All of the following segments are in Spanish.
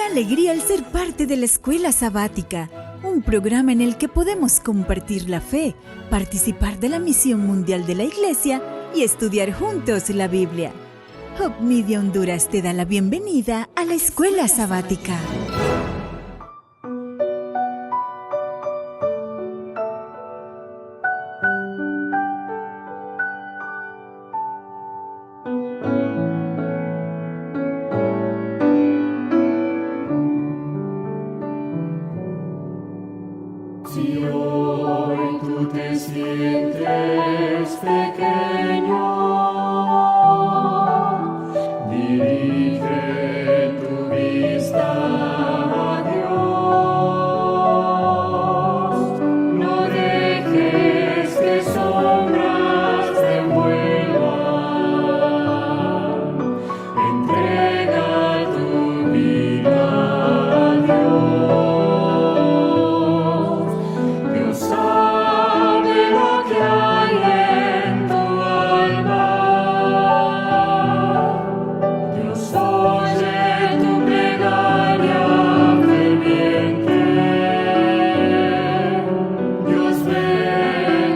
alegría el ser parte de la Escuela Sabática, un programa en el que podemos compartir la fe, participar de la misión mundial de la Iglesia y estudiar juntos la Biblia. Hope Media Honduras te da la bienvenida a la Escuela Sabática. Si hoy tú te sientes pequeño, dirige tu vista a Dios. No dejes que sombras te envuelvan. Entrega tu vida a Dios. Dios sabe lo que hay en tu alma. Dios oye tu plegaria ferviente. Dios ve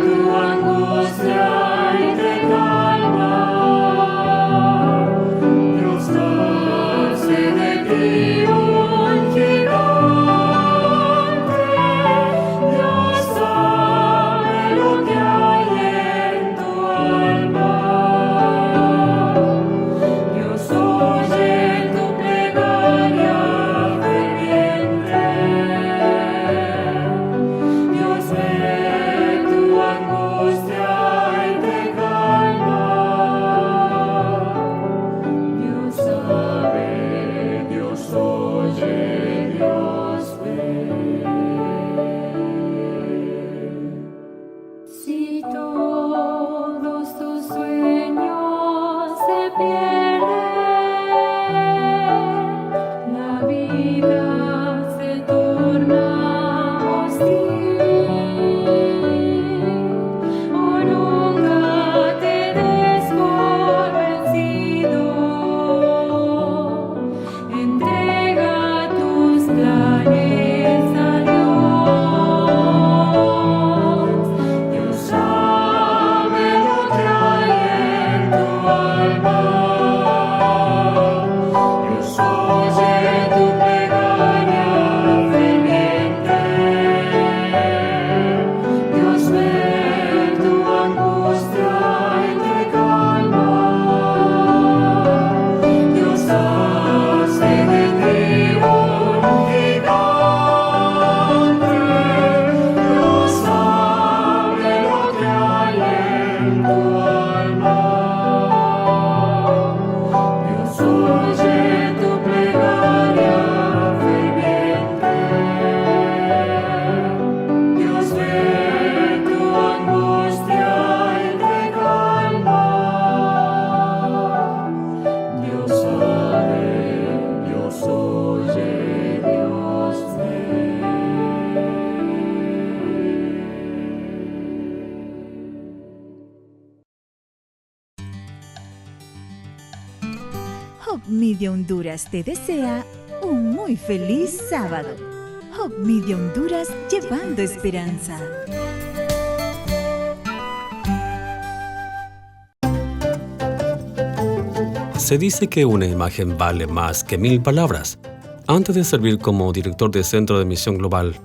tu angustia y te calma. Dios hace de ti un gigante. Dios sabe lo que hay en tu alma. Dios oye tu plegaria ferviente. Dios ve tu angustia y te calma. Dios sabe, Dios oye, Dios ve. Si todos tus sueños se pierden, la vida se torna hostil. Oh, nunca te des por vencido. Entrega tus planes a Dios. Dios sabe lo que hay en tu alma. Dios oye tu plegaria ferviente. Dios ve tu angustia y te calma. Dios hace de ti un gigante. Dios sabe lo que hay en tu alma. Dios oye tu plegaria ferviente. Dios ve tu angustia y te calma. Dios sabe, Dios oye, Dios ve. Hope Media Honduras te desea un muy feliz sábado. Hope Media Honduras llevando esperanza. Se dice que una imagen vale más que 1000 palabras. Antes de servir como director del Centro de Misión Global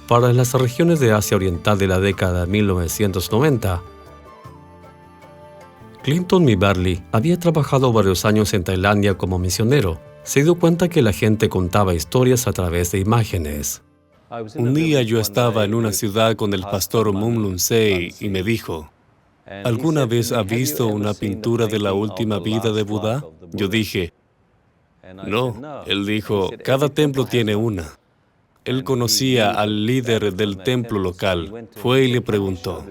para las regiones de Asia Oriental de la década de 1990, Clinton Mibarly había trabajado varios años en Tailandia como misionero. Se dio cuenta que la gente contaba historias a través de imágenes. Un día yo estaba en una ciudad con el pastor Moon Lunsei y me dijo, ¿alguna vez ha visto una pintura de la última vida de Buda? Yo dije, no. Él dijo, cada templo tiene una. Él conocía al líder del templo local. Fue y le preguntó,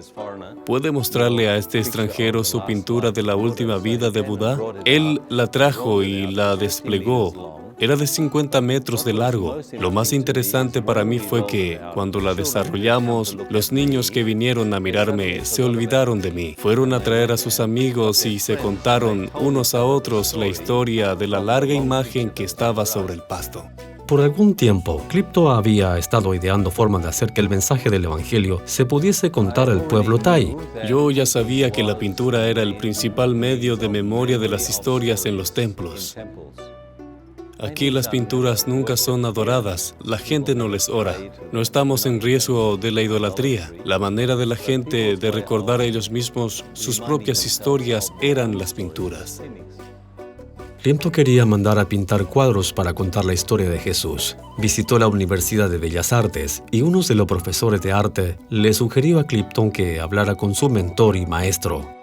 ¿puede mostrarle a este extranjero su pintura de la última vida de Buda? Él la trajo y la desplegó. Era de 50 metros de largo. Lo más interesante para mí fue que, cuando la desarrollamos, los niños que vinieron a mirarme se olvidaron de mí. Fueron a traer a sus amigos y se contaron unos a otros la historia de la larga imagen que estaba sobre el pasto. Por algún tiempo, Clipto había estado ideando formas de hacer que el mensaje del Evangelio se pudiese contar al pueblo Thai. Yo ya sabía que la pintura era el principal medio de memoria de las historias en los templos. Aquí las pinturas nunca son adoradas, la gente no les ora. No estamos en riesgo de la idolatría. La manera de la gente de recordar a ellos mismos sus propias historias eran las pinturas. Clipto quería mandar a pintar cuadros para contar la historia de Jesús. Visitó la Universidad de Bellas Artes y uno de los profesores de arte le sugirió a Clipton que hablara con su mentor y maestro.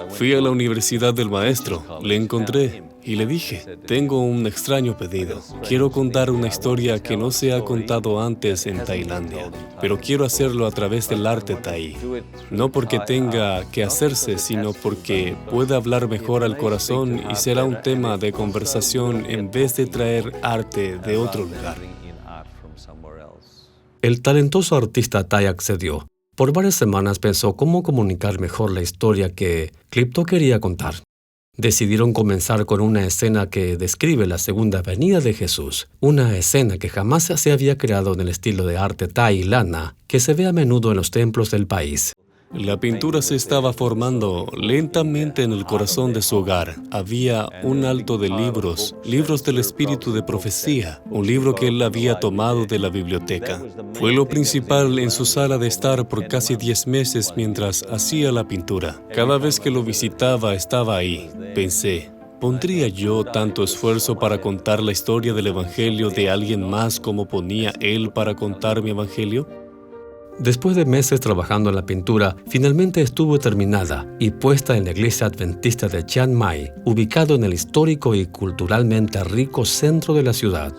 Fui a la Universidad del Maestro, le encontré y le dije, tengo un extraño pedido. Quiero contar una historia que no se ha contado antes en Tailandia, pero quiero hacerlo a través del arte Thai. No porque tenga que hacerse, sino porque puede hablar mejor al corazón y será un tema de conversación en vez de traer arte de otro lugar. El talentoso artista Thai accedió. Por varias semanas pensó cómo comunicar mejor la historia que Clipto quería contar. Decidieron comenzar con una escena que describe la segunda venida de Jesús, una escena que jamás se había creado en el estilo de arte Thai lana que se ve a menudo en los templos del país. La pintura se estaba formando lentamente en el corazón de su hogar. Había un alto de libros del espíritu de profecía, un libro que él había tomado de la biblioteca. Fue lo principal en su sala de estar por casi 10 meses mientras hacía la pintura. Cada vez que lo visitaba estaba ahí. Pensé, ¿pondría yo tanto esfuerzo para contar la historia del Evangelio de alguien más como ponía él para contar mi Evangelio? Después de meses trabajando en la pintura, finalmente estuvo terminada y puesta en la iglesia adventista de Chiang Mai, ubicado en el histórico y culturalmente rico centro de la ciudad.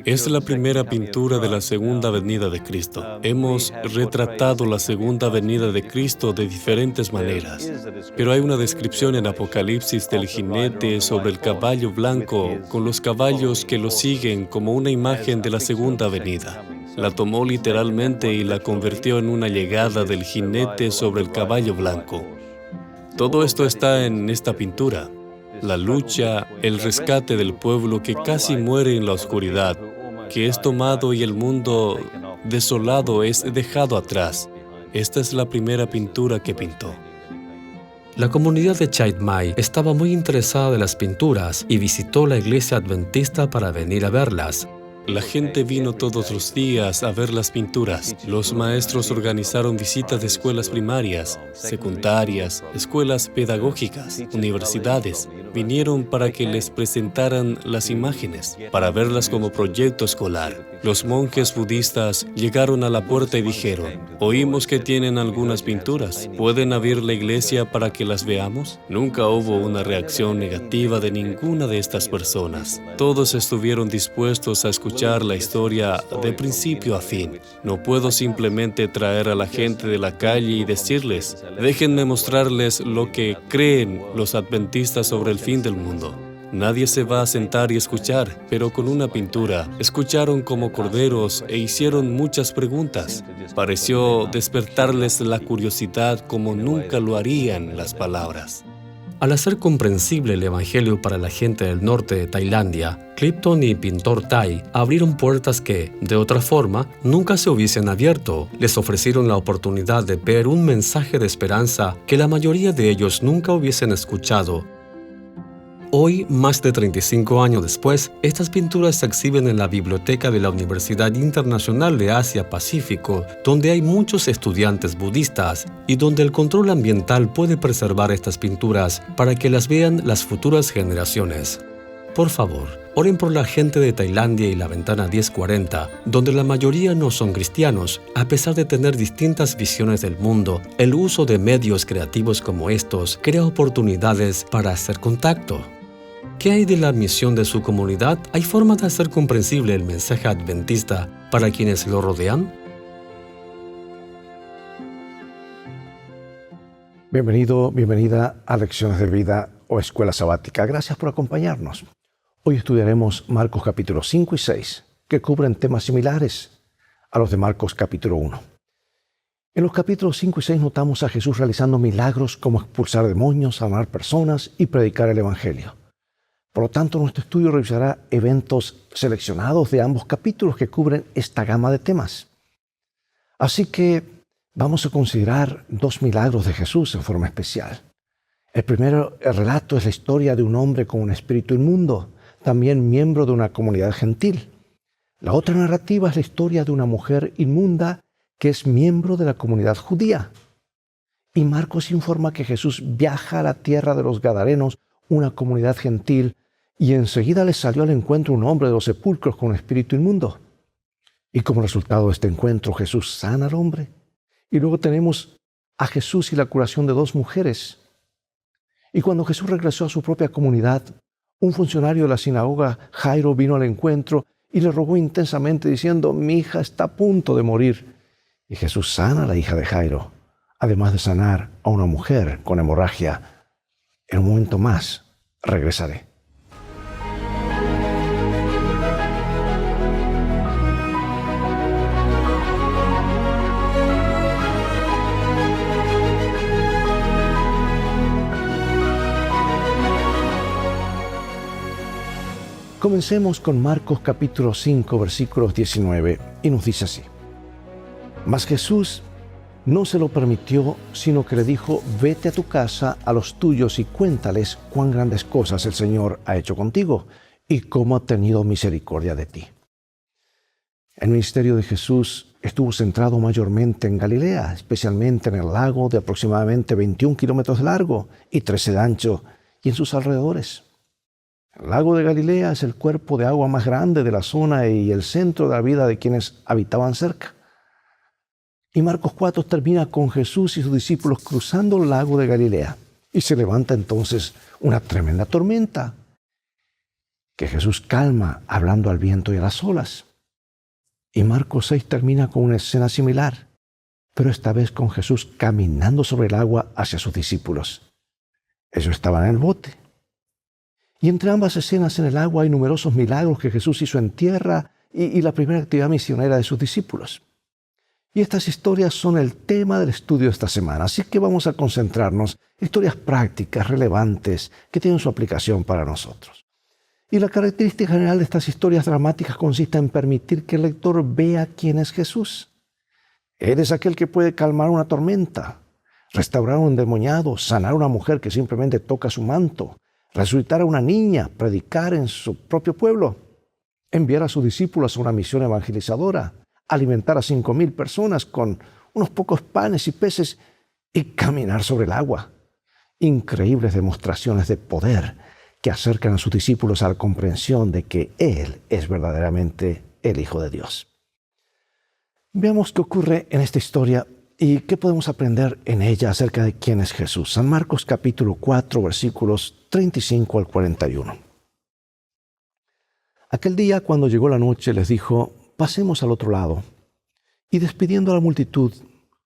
Es la primera pintura de la segunda venida de Cristo. Hemos retratado la segunda venida de Cristo de diferentes maneras, pero hay una descripción en Apocalipsis del jinete sobre el caballo blanco con los caballos que lo siguen como una imagen de la segunda venida. La tomó literalmente y la convirtió en una llegada del jinete sobre el caballo blanco. Todo esto está en esta pintura. La lucha, el rescate del pueblo que casi muere en la oscuridad, que es tomado y el mundo desolado es dejado atrás. Esta es la primera pintura que pintó. La comunidad de Chiang Mai estaba muy interesada en las pinturas y visitó la iglesia adventista para venir a verlas. La gente vino todos los días a ver las pinturas. Los maestros organizaron visitas de escuelas primarias, secundarias, escuelas pedagógicas, universidades. Vinieron para que les presentaran las imágenes, para verlas como proyecto escolar. Los monjes budistas llegaron a la puerta y dijeron, oímos que tienen algunas pinturas. ¿Pueden abrir la iglesia para que las veamos? Nunca hubo una reacción negativa de ninguna de estas personas. Todos estuvieron dispuestos a escuchar la historia de principio a fin. No puedo simplemente traer a la gente de la calle y decirles, déjenme mostrarles lo que creen los adventistas sobre el fin del mundo. Nadie se va a sentar y escuchar, pero con una pintura escucharon como corderos e hicieron muchas preguntas. Pareció despertarles la curiosidad como nunca lo harían las palabras. Al hacer comprensible el Evangelio para la gente del norte de Tailandia, Clipton y pintor Thai abrieron puertas que, de otra forma, nunca se hubiesen abierto. Les ofrecieron la oportunidad de ver un mensaje de esperanza que la mayoría de ellos nunca hubiesen escuchado. Hoy, más de 35 años después, estas pinturas se exhiben en la biblioteca de la Universidad Internacional de Asia-Pacífico, donde hay muchos estudiantes budistas y donde el control ambiental puede preservar estas pinturas para que las vean las futuras generaciones. Por favor, oren por la gente de Tailandia y la Ventana 1040, donde la mayoría no son cristianos. A pesar de tener distintas visiones del mundo, el uso de medios creativos como estos crea oportunidades para hacer contacto. ¿Qué hay de la misión de su comunidad? ¿Hay forma de hacer comprensible el mensaje adventista para quienes lo rodean? Bienvenido, bienvenida a Lecciones de Vida o Escuela Sabática. Gracias por acompañarnos. Hoy estudiaremos Marcos capítulo 5 y 6, que cubren temas similares a los de Marcos capítulo 1. En los capítulos 5 y 6 notamos a Jesús realizando milagros como expulsar demonios, sanar personas y predicar el Evangelio. Por lo tanto, nuestro estudio revisará eventos seleccionados de ambos capítulos que cubren esta gama de temas. Así que vamos a considerar dos milagros de Jesús en forma especial. El primero, el relato, es la historia de un hombre con un espíritu inmundo, también miembro de una comunidad gentil. La otra narrativa es la historia de una mujer inmunda que es miembro de la comunidad judía. Y Marcos informa que Jesús viaja a la tierra de los Gadarenos, una comunidad gentil, y enseguida le salió al encuentro un hombre de los sepulcros con un espíritu inmundo. Y como resultado de este encuentro, Jesús sana al hombre. Y luego tenemos a Jesús y la curación de dos mujeres. Y cuando Jesús regresó a su propia comunidad, un funcionario de la sinagoga, Jairo, vino al encuentro y le rogó intensamente diciendo: mi hija está a punto de morir. Y Jesús sana a la hija de Jairo, además de sanar a una mujer con hemorragia. En un momento más regresaré. Comencemos con Marcos capítulo 5, versículos 19, y nos dice así: Mas Jesús no se lo permitió, sino que le dijo: vete a tu casa, a los tuyos, y cuéntales cuán grandes cosas el Señor ha hecho contigo, y cómo ha tenido misericordia de ti. El ministerio de Jesús estuvo centrado mayormente en Galilea, especialmente en el lago de aproximadamente 21 kilómetros de largo y 13 de ancho, y en sus alrededores. El lago de Galilea es el cuerpo de agua más grande de la zona y el centro de la vida de quienes habitaban cerca. Y Marcos 4 termina con Jesús y sus discípulos cruzando el lago de Galilea. Y se levanta entonces una tremenda tormenta que Jesús calma hablando al viento y a las olas. Y Marcos 6 termina con una escena similar, pero esta vez con Jesús caminando sobre el agua hacia sus discípulos. Ellos estaban en el bote. Y entre ambas escenas en el agua hay numerosos milagros que Jesús hizo en tierra y la primera actividad misionera de sus discípulos. Y estas historias son el tema del estudio de esta semana, así que vamos a concentrarnos en historias prácticas, relevantes, que tienen su aplicación para nosotros. Y la característica general de estas historias dramáticas consiste en permitir que el lector vea quién es Jesús. Él es aquel que puede calmar una tormenta, restaurar a un endemoniado, sanar a una mujer que simplemente toca su manto, resucitar a una niña, predicar en su propio pueblo, enviar a sus discípulos a una misión evangelizadora, alimentar a 5,000 personas con unos pocos panes y peces y caminar sobre el agua. Increíbles demostraciones de poder que acercan a sus discípulos a la comprensión de que Él es verdaderamente el Hijo de Dios. Veamos qué ocurre en esta historia y qué podemos aprender en ella acerca de quién es Jesús. San Marcos capítulo 4, versículos 35 al 41. Aquel día, cuando llegó la noche, les dijo: pasemos al otro lado. Y despidiendo a la multitud,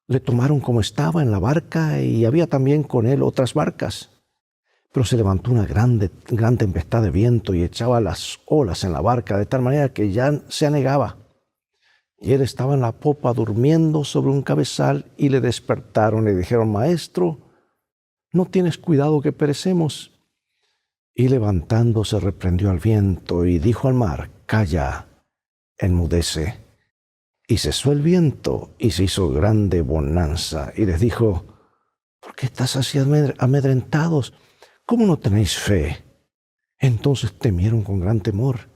le tomaron como estaba en la barca, y había también con él otras barcas. Pero se levantó una gran tempestad de viento y echaba las olas en la barca, de tal manera que ya se anegaba. Y él estaba en la popa durmiendo sobre un cabezal, y le despertaron y le dijeron: Maestro, ¿no tienes cuidado que perecemos? Y levantándose reprendió al viento y dijo al mar: Calla, enmudece. Y cesó el viento y se hizo grande bonanza. Y les dijo: ¿por qué estás así amedrentados? ¿Cómo no tenéis fe? Entonces temieron con gran temor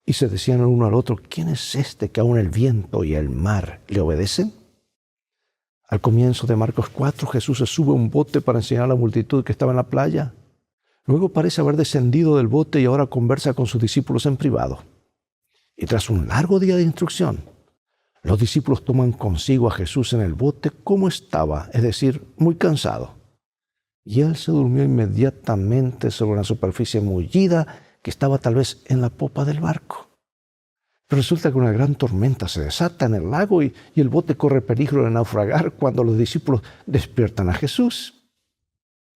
y se decían el uno al otro: ¿quién es este que aun el viento y el mar le obedecen? Al comienzo de Marcos 4, Jesús se sube a un bote para enseñar a la multitud que estaba en la playa. Luego parece haber descendido del bote y ahora conversa con sus discípulos en privado. Y tras un largo día de instrucción, los discípulos toman consigo a Jesús en el bote como estaba, es decir, muy cansado. Y él se durmió inmediatamente sobre una superficie mullida que estaba tal vez en la popa del barco. Pero resulta que una gran tormenta se desata en el lago y el bote corre peligro de naufragar cuando los discípulos despiertan a Jesús,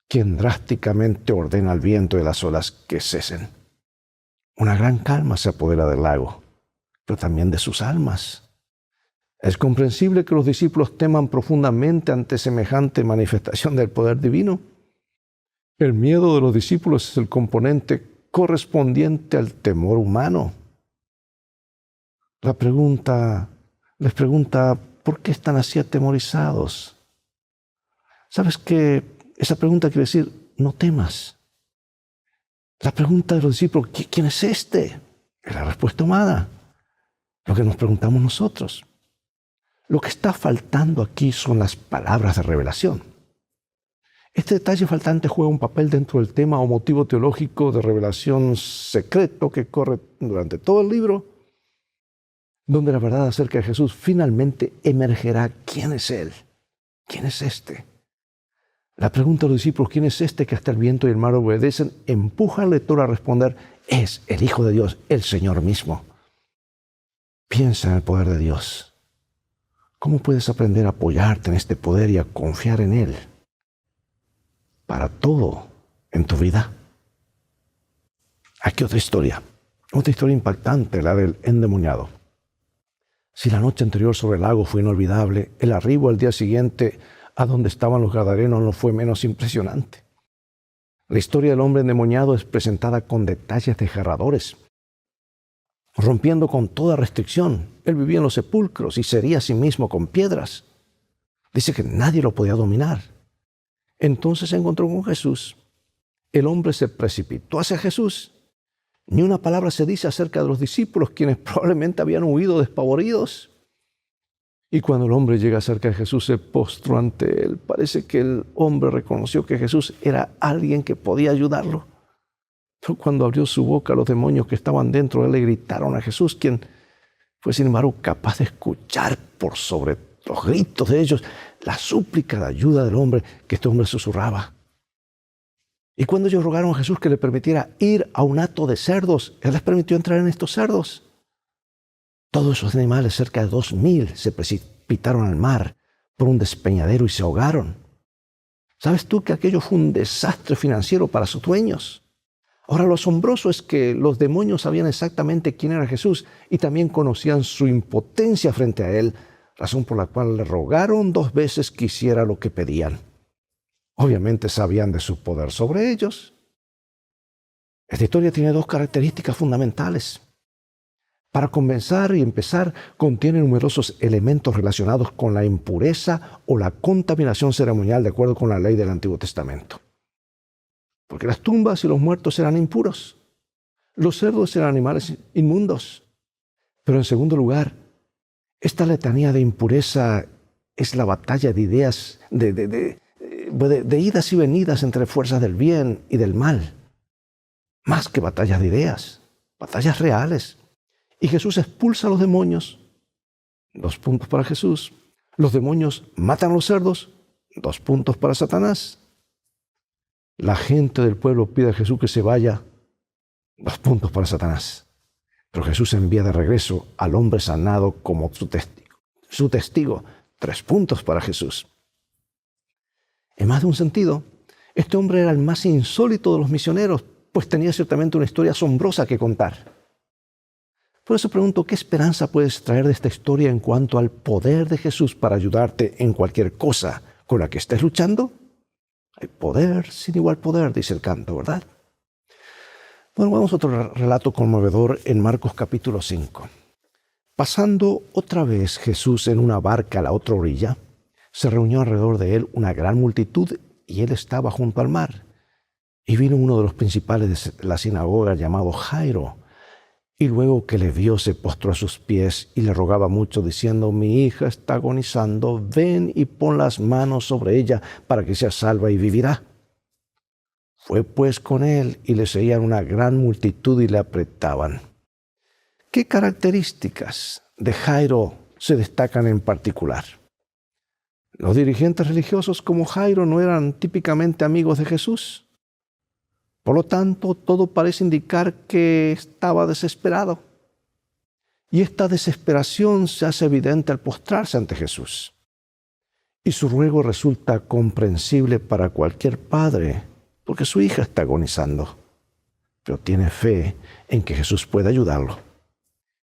quien drásticamente ordena al viento y las olas que cesen. Una gran calma se apodera del lago, pero también de sus almas. Es comprensible que los discípulos teman profundamente ante semejante manifestación del poder divino. El miedo de los discípulos es el componente correspondiente al temor humano. Les pregunta, ¿por qué están así atemorizados? ¿Sabes qué? Esa pregunta quiere decir, no temas. La pregunta de los discípulos, ¿quién es este? Es la respuesta humana. Lo que nos preguntamos nosotros. Lo que está faltando aquí son las palabras de revelación. Este detalle faltante juega un papel dentro del tema o motivo teológico de revelación secreto que corre durante todo el libro, donde la verdad acerca de Jesús finalmente emergerá. ¿Quién es Él? ¿Quién es este? La pregunta de los discípulos, ¿quién es este que hasta el viento y el mar obedecen?, empuja al lector a responder, es el Hijo de Dios, el Señor mismo. Piensa en el poder de Dios. ¿Cómo puedes aprender a apoyarte en este poder y a confiar en Él para todo en tu vida? Aquí otra historia impactante, la del endemoniado. Si la noche anterior sobre el lago fue inolvidable, el arribo al día siguiente a donde estaban los gadarenos no fue menos impresionante. La historia del hombre endemoniado es presentada con detalles desgarradores, rompiendo con toda restricción. Él vivía en los sepulcros y se hería a sí mismo con piedras. Dice que nadie lo podía dominar. Entonces se encontró con Jesús. El hombre se precipitó hacia Jesús. Ni una palabra se dice acerca de los discípulos, quienes probablemente habían huido despavoridos. Y cuando el hombre llega cerca de Jesús, se postró ante él. Parece que el hombre reconoció que Jesús era alguien que podía ayudarlo. Pero cuando abrió su boca, los demonios que estaban dentro de él le gritaron a Jesús, quien fue sin embargo capaz de escuchar por sobre los gritos de ellos la súplica de ayuda del hombre que este hombre susurraba. Y cuando ellos rogaron a Jesús que le permitiera ir a un hato de cerdos, Él les permitió entrar en estos cerdos. Todos esos animales, cerca de 2,000, se precipitaron al mar por un despeñadero y se ahogaron. ¿Sabes tú que aquello fue un desastre financiero para sus dueños? Ahora, lo asombroso es que los demonios sabían exactamente quién era Jesús y también conocían su impotencia frente a Él, razón por la cual le rogaron 2 veces que hiciera lo que pedían. Obviamente sabían de su poder sobre ellos. Esta historia tiene 2 características fundamentales. Para comenzar y empezar, contiene numerosos elementos relacionados con la impureza o la contaminación ceremonial de acuerdo con la ley del Antiguo Testamento. Porque las tumbas y los muertos eran impuros. Los cerdos eran animales inmundos. Pero en segundo lugar, esta letanía de impureza es la batalla de ideas, de idas y venidas entre fuerzas del bien y del mal. Más que batallas de ideas, batallas reales. Y Jesús expulsa a los demonios. 2 puntos para Jesús. Los demonios matan a los cerdos. 2 puntos para Satanás. La gente del pueblo pide a Jesús que se vaya. 2 puntos para Satanás. Pero Jesús envía de regreso al hombre sanado como su testigo. 3 puntos para Jesús. En más de un sentido, este hombre era el más insólito de los misioneros, pues tenía ciertamente una historia asombrosa que contar. Por eso pregunto, ¿qué esperanza puedes traer de esta historia en cuanto al poder de Jesús para ayudarte en cualquier cosa con la que estés luchando? Hay poder sin igual poder, dice el canto, ¿verdad? Bueno, vamos a otro relato conmovedor en Marcos capítulo 5. Pasando otra vez Jesús en una barca a la otra orilla, se reunió alrededor de él una gran multitud y él estaba junto al mar. Y vino uno de los principales de la sinagoga llamado Jairo, y luego que le vio se postró a sus pies y le rogaba mucho diciendo: mi hija está agonizando, ven y pon las manos sobre ella para que sea salva y vivirá. Fue pues con él y le seguían una gran multitud y le apretaban. ¿Qué características de Jairo se destacan en particular? Los dirigentes religiosos como Jairo no eran típicamente amigos de Jesús. Por lo tanto, todo parece indicar que estaba desesperado. Y esta desesperación se hace evidente al postrarse ante Jesús. Y su ruego resulta comprensible para cualquier padre, porque su hija está agonizando. pero tiene fe en que Jesús puede ayudarlo.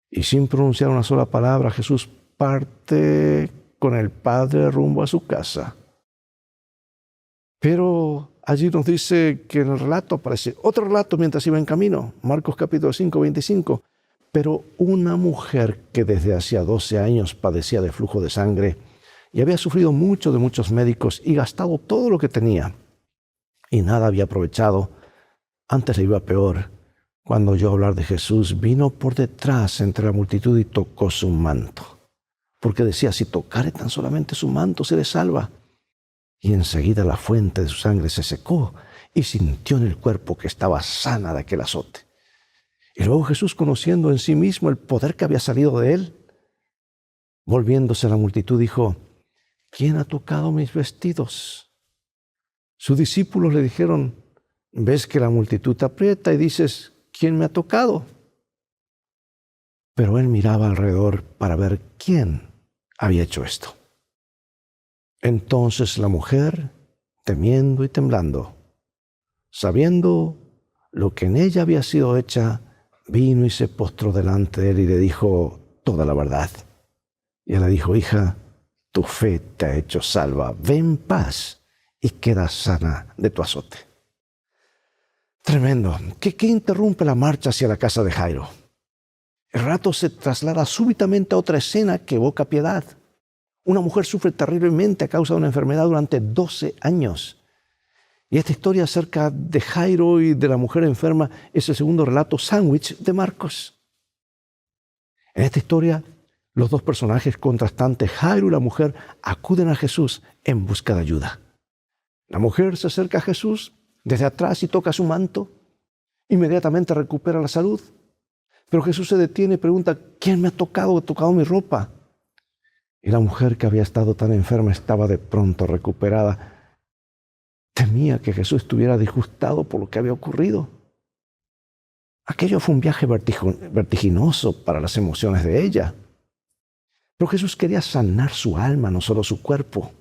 Y sin pronunciar una sola palabra, Jesús parte con el Padre rumbo a su casa. Pero allí nos dice que en el relato aparece otro relato mientras iba en camino, Marcos capítulo 5, 25. Pero una mujer que desde hacía 12 años padecía de flujo de sangre y había sufrido mucho de muchos médicos y gastado todo lo que tenía, y nada había aprovechado, antes le iba peor. Cuando oyó hablar de Jesús, vino por detrás entre la multitud y tocó su manto, porque decía, si tocare tan solamente su manto, seré salva. Y enseguida la fuente de su sangre se secó y sintió en el cuerpo que estaba sana de aquel azote. Y luego Jesús, conociendo en sí mismo el poder que había salido de él, volviéndose a la multitud, dijo, ¿quién ha tocado mis vestidos? Sus discípulos le dijeron, ves que la multitud te aprieta y dices, ¿quién me ha tocado? Pero él miraba alrededor para ver quién había hecho esto. Entonces la mujer, temiendo y temblando, sabiendo lo que en ella había sido hecha, vino y se postró delante de él y le dijo toda la verdad. Y él le dijo, hija, tu fe te ha hecho salva, ve en paz y queda sana de tu azote. Tremendo. ¿Qué interrumpe la marcha hacia la casa de Jairo? El relato se traslada súbitamente a otra escena que evoca piedad. Una mujer sufre terriblemente a causa de una enfermedad durante 12 años. Y esta historia acerca de Jairo y de la mujer enferma es el segundo relato sándwich de Marcos. En esta historia, los dos personajes contrastantes, Jairo y la mujer, acuden a Jesús en busca de ayuda. La mujer se acerca a Jesús desde atrás y toca su manto. Inmediatamente recupera la salud. Pero Jesús se detiene y pregunta, ¿quién me ha tocado mi ropa? Y la mujer, que había estado tan enferma, estaba de pronto recuperada. Temía que Jesús estuviera disgustado por lo que había ocurrido. Aquello fue un viaje vertiginoso para las emociones de ella. Pero Jesús quería sanar su alma, no solo su cuerpo.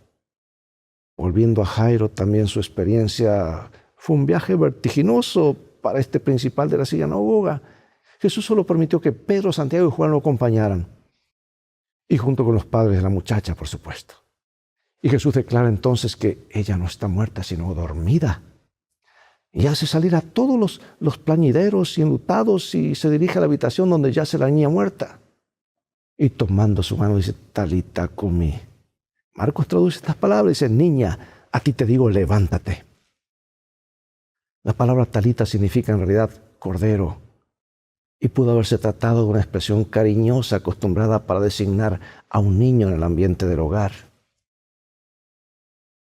Volviendo a Jairo, también su experiencia fue un viaje vertiginoso para este principal de la sinagoga. Jesús solo permitió que Pedro, Santiago y Juan lo acompañaran. Y junto con los padres de la muchacha, por supuesto. Y Jesús declara entonces que ella no está muerta, sino dormida. Y hace salir a todos los plañideros y enlutados y se dirige a la habitación donde yace la niña muerta. Y tomando su mano dice, Talita cumi. Marcos traduce estas palabras y dice, niña, a ti te digo, levántate. La palabra talita significa en realidad cordero. Y pudo haberse tratado de una expresión cariñosa acostumbrada para designar a un niño en el ambiente del hogar.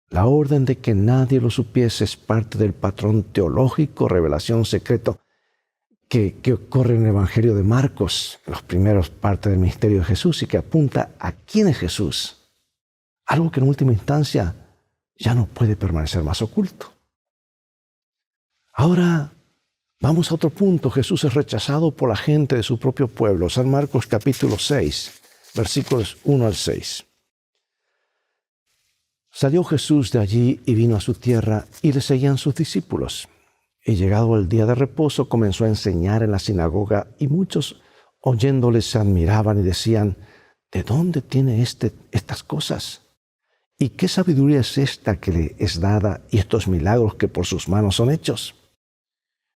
La orden de que nadie lo supiese es parte del patrón teológico, revelación secreto, que ocurre en el Evangelio de Marcos, en las primeras partes del ministerio de Jesús, y que apunta a quién es Jesús. Algo que en última instancia ya no puede permanecer más oculto. Ahora vamos a otro punto. Jesús es rechazado por la gente de su propio pueblo. San Marcos capítulo 6, versículos 1 al 6. Salió Jesús de allí y vino a su tierra, y le seguían sus discípulos. Y llegado el día de reposo, comenzó a enseñar en la sinagoga, y muchos oyéndole se admiraban y decían, ¿de dónde tiene estas cosas? ¿Y qué sabiduría es esta que le es dada, y estos milagros que por sus manos son hechos?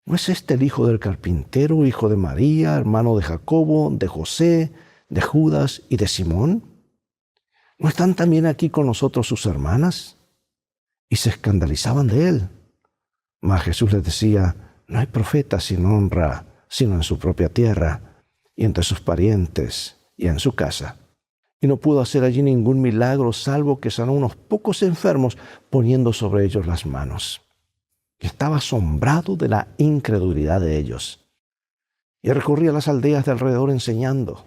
¿No es este el hijo del carpintero, hijo de María, hermano de Jacobo, de José, de Judas y de Simón? ¿No están también aquí con nosotros sus hermanas? Y se escandalizaban de él. Mas Jesús les decía, no hay profeta sin honra, sino en su propia tierra, y entre sus parientes, y en su casa. Y no pudo hacer allí ningún milagro, salvo que sanó unos pocos enfermos, poniendo sobre ellos las manos. Y estaba asombrado de la incredulidad de ellos. Y recorría las aldeas de alrededor enseñando.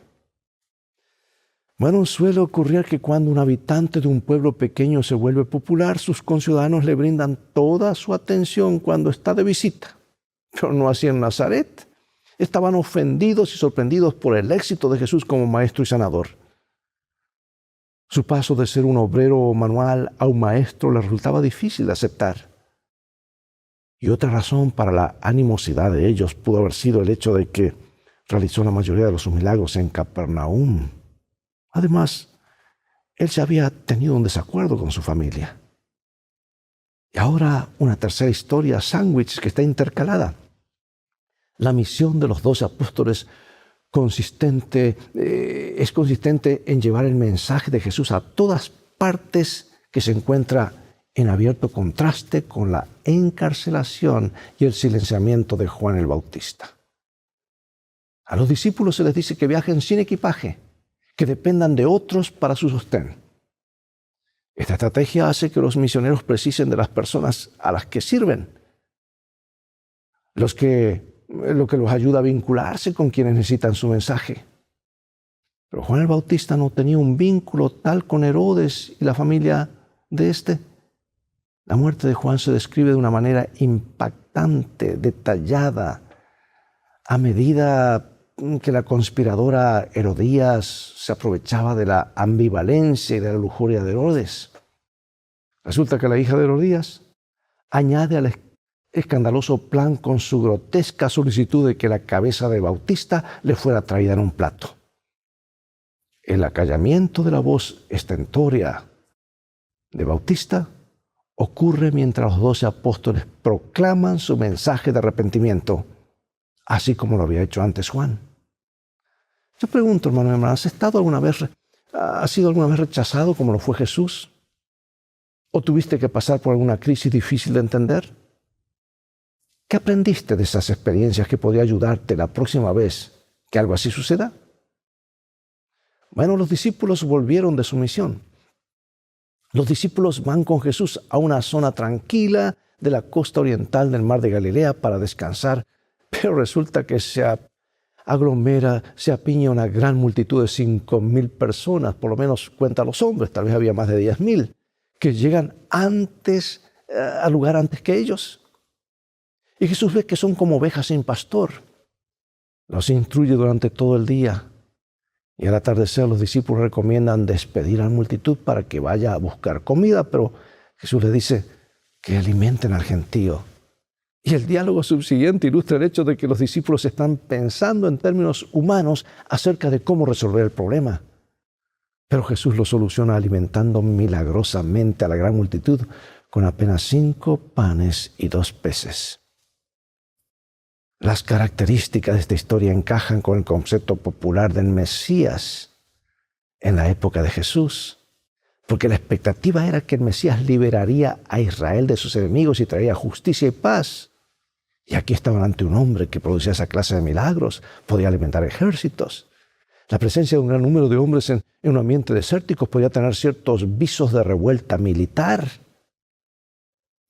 Bueno, suele ocurrir que cuando un habitante de un pueblo pequeño se vuelve popular, sus conciudadanos le brindan toda su atención cuando está de visita. Pero no así en Nazaret. Estaban ofendidos y sorprendidos por el éxito de Jesús como maestro y sanador. Su paso de ser un obrero manual a un maestro le resultaba difícil de aceptar. Y otra razón para la animosidad de ellos pudo haber sido el hecho de que realizó la mayoría de sus milagros en Capernaum. Además, él ya había tenido un desacuerdo con su familia. Y ahora una tercera historia, sándwich, que está intercalada. La misión de los 12 apóstoles es consistente en llevar el mensaje de Jesús a todas partes, que se encuentra en abierto contraste con la encarcelación y el silenciamiento de Juan el Bautista. A los discípulos se les dice que viajen sin equipaje, que dependan de otros para su sostén. Esta estrategia hace que los misioneros precisen de las personas a las que sirven, lo que los ayuda a vincularse con quienes necesitan su mensaje. Pero Juan el Bautista no tenía un vínculo tal con Herodes y la familia de éste. La muerte de Juan se describe de una manera impactante, detallada, a medida que la conspiradora Herodías se aprovechaba de la ambivalencia y de la lujuria de Herodes. Resulta que la hija de Herodías añade al escandaloso plan con su grotesca solicitud de que la cabeza de Bautista le fuera traída en un plato. El acallamiento de la voz estentórea de Bautista ocurre mientras los 12 apóstoles proclaman su mensaje de arrepentimiento, así como lo había hecho antes Juan. Yo pregunto, hermano y hermana, ¿has sido alguna vez rechazado como lo fue Jesús? ¿O tuviste que pasar por alguna crisis difícil de entender? ¿Qué aprendiste de esas experiencias que podría ayudarte la próxima vez que algo así suceda? Bueno, los discípulos volvieron de su misión. Los discípulos van con Jesús a una zona tranquila de la costa oriental del mar de Galilea para descansar, pero resulta que se apiña una gran multitud de 5,000 personas, por lo menos cuentan los hombres, tal vez había más de 10,000, que llegan al lugar antes que ellos. Y Jesús ve que son como ovejas sin pastor. Los instruye durante todo el día. Y al atardecer los discípulos recomiendan despedir a la multitud para que vaya a buscar comida, pero Jesús les dice que alimenten al gentío. Y el diálogo subsiguiente ilustra el hecho de que los discípulos están pensando en términos humanos acerca de cómo resolver el problema. Pero Jesús lo soluciona alimentando milagrosamente a la gran multitud con apenas 5 panes y 2 peces. Las características de esta historia encajan con el concepto popular del Mesías en la época de Jesús, porque la expectativa era que el Mesías liberaría a Israel de sus enemigos y traería justicia y paz. Y aquí estaban ante un hombre que producía esa clase de milagros, podía alimentar ejércitos. La presencia de un gran número de hombres en un ambiente desértico podía tener ciertos visos de revuelta militar.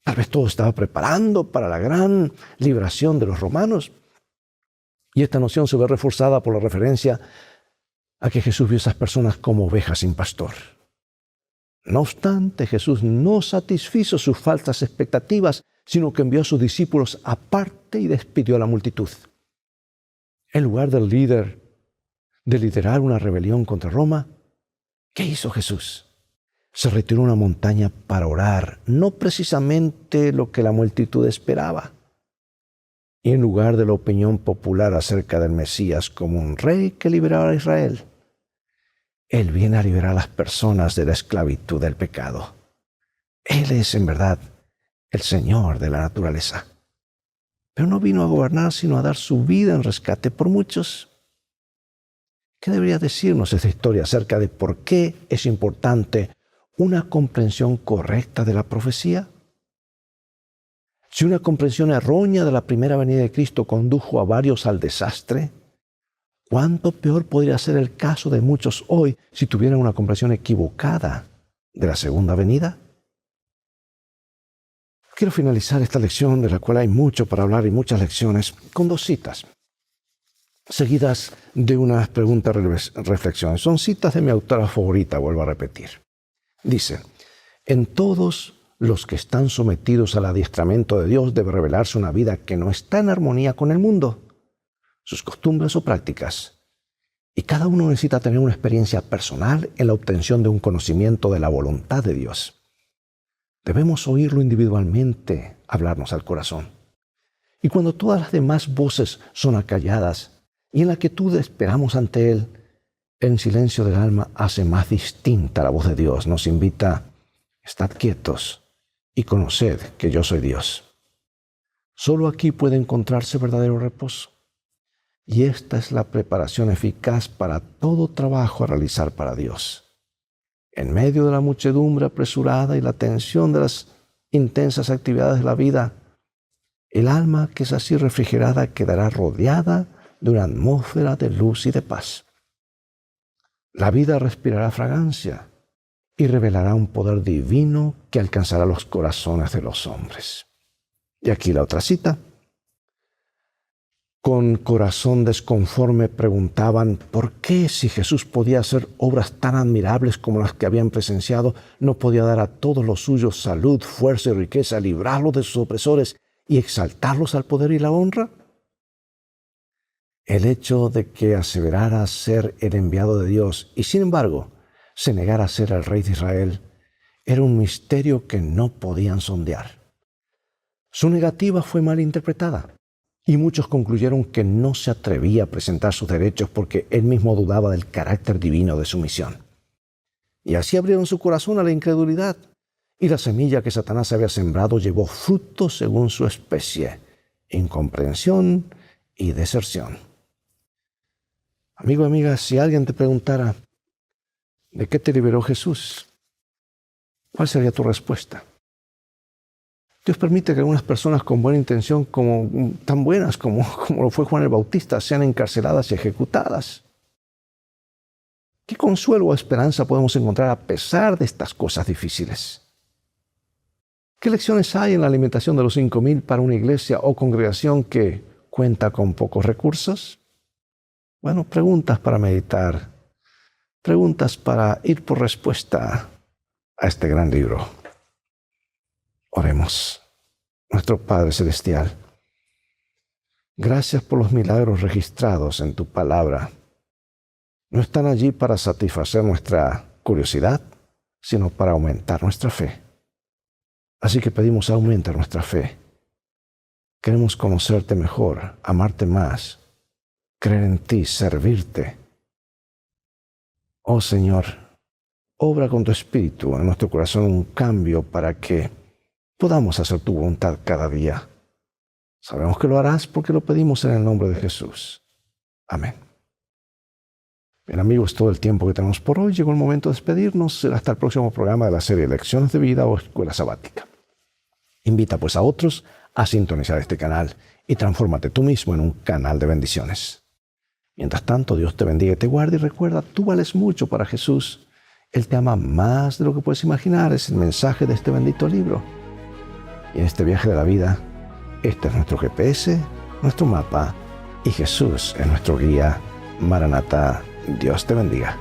Tal vez todo estaba preparando para la gran liberación de los romanos. Y esta noción se ve reforzada por la referencia a que Jesús vio a esas personas como ovejas sin pastor. No obstante, Jesús no satisfizo sus falsas expectativas, sino que envió a sus discípulos aparte y despidió a la multitud. En lugar de liderar una rebelión contra Roma, ¿qué hizo Jesús? Se retiró a una montaña para orar, no precisamente lo que la multitud esperaba. Y en lugar de la opinión popular acerca del Mesías como un rey que liberara a Israel, Él viene a liberar a las personas de la esclavitud del pecado. Él es, en verdad, el Señor de la naturaleza. Pero no vino a gobernar, sino a dar su vida en rescate por muchos. ¿Qué debería decirnos esta historia acerca de por qué es importante una comprensión correcta de la profecía? Si una comprensión errónea de la primera venida de Cristo condujo a varios al desastre, ¿cuánto peor podría ser el caso de muchos hoy si tuvieran una comprensión equivocada de la segunda venida? Quiero finalizar esta lección, de la cual hay mucho para hablar y muchas lecciones, con 2 citas, seguidas de unas preguntas reflexiones. Son citas de mi autora favorita, vuelvo a repetir. Dice: en todos los que están sometidos al adiestramiento de Dios debe revelarse una vida que no está en armonía con el mundo, sus costumbres o prácticas. Y cada uno necesita tener una experiencia personal en la obtención de un conocimiento de la voluntad de Dios. Debemos oírlo individualmente hablarnos al corazón. Y cuando todas las demás voces son acalladas y en la quietud esperamos ante Él, el silencio del alma hace más distinta la voz de Dios. Nos invita: estad quietos y conoced que yo soy Dios. Solo aquí puede encontrarse verdadero reposo. Y esta es la preparación eficaz para todo trabajo a realizar para Dios. En medio de la muchedumbre apresurada y la tensión de las intensas actividades de la vida, el alma que es así refrigerada quedará rodeada de una atmósfera de luz y de paz. La vida respirará fragancia y revelará un poder divino que alcanzará los corazones de los hombres. Y aquí la otra cita. Con corazón desconforme preguntaban por qué, si Jesús podía hacer obras tan admirables como las que habían presenciado, no podía dar a todos los suyos salud, fuerza y riqueza, librarlos de sus opresores y exaltarlos al poder y la honra. El hecho de que aseverara ser el enviado de Dios y sin embargo se negara a ser el rey de Israel era un misterio que no podían sondear. Su negativa fue mal interpretada. Y muchos concluyeron que no se atrevía a presentar sus derechos porque él mismo dudaba del carácter divino de su misión. Y así abrieron su corazón a la incredulidad. Y la semilla que Satanás había sembrado llevó fruto según su especie: incomprensión y deserción. Amigo, amiga, si alguien te preguntara ¿de qué te liberó Jesús?, ¿cuál sería tu respuesta? Dios permite que algunas personas con buena intención, tan buenas como lo fue Juan el Bautista, sean encarceladas y ejecutadas. ¿Qué consuelo o esperanza podemos encontrar a pesar de estas cosas difíciles? ¿Qué lecciones hay en la alimentación de los 5,000 para una iglesia o congregación que cuenta con pocos recursos? Bueno, preguntas para meditar, preguntas para ir por respuesta a este gran libro. Oremos. Nuestro Padre Celestial, gracias por los milagros registrados en tu palabra. No están allí para satisfacer nuestra curiosidad, sino para aumentar nuestra fe. Así que pedimos: aumenta nuestra fe. Queremos conocerte mejor, amarte más, creer en ti, servirte. Oh Señor, obra con tu Espíritu en nuestro corazón un cambio para que podamos hacer tu voluntad cada día. Sabemos que lo harás porque lo pedimos en el nombre de Jesús. Amén. Bien, amigos, todo el tiempo que tenemos por hoy. Llegó el momento de despedirnos. Será hasta el próximo programa de la serie Lecciones de Vida o Escuela Sabática. Invita pues a otros a sintonizar este canal y transfórmate tú mismo en un canal de bendiciones. Mientras tanto, Dios te bendiga y te guarde, y recuerda, tú vales mucho para Jesús. Él te ama más de lo que puedes imaginar. Es el mensaje de este bendito libro. Y en este viaje de la vida, este es nuestro GPS, nuestro mapa, y Jesús es nuestro guía. Maranatha, Dios te bendiga.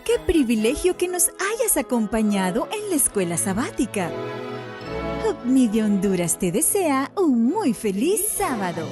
¡Qué privilegio que nos hayas acompañado en la escuela sabática! Hope Media Honduras te desea un muy feliz sábado.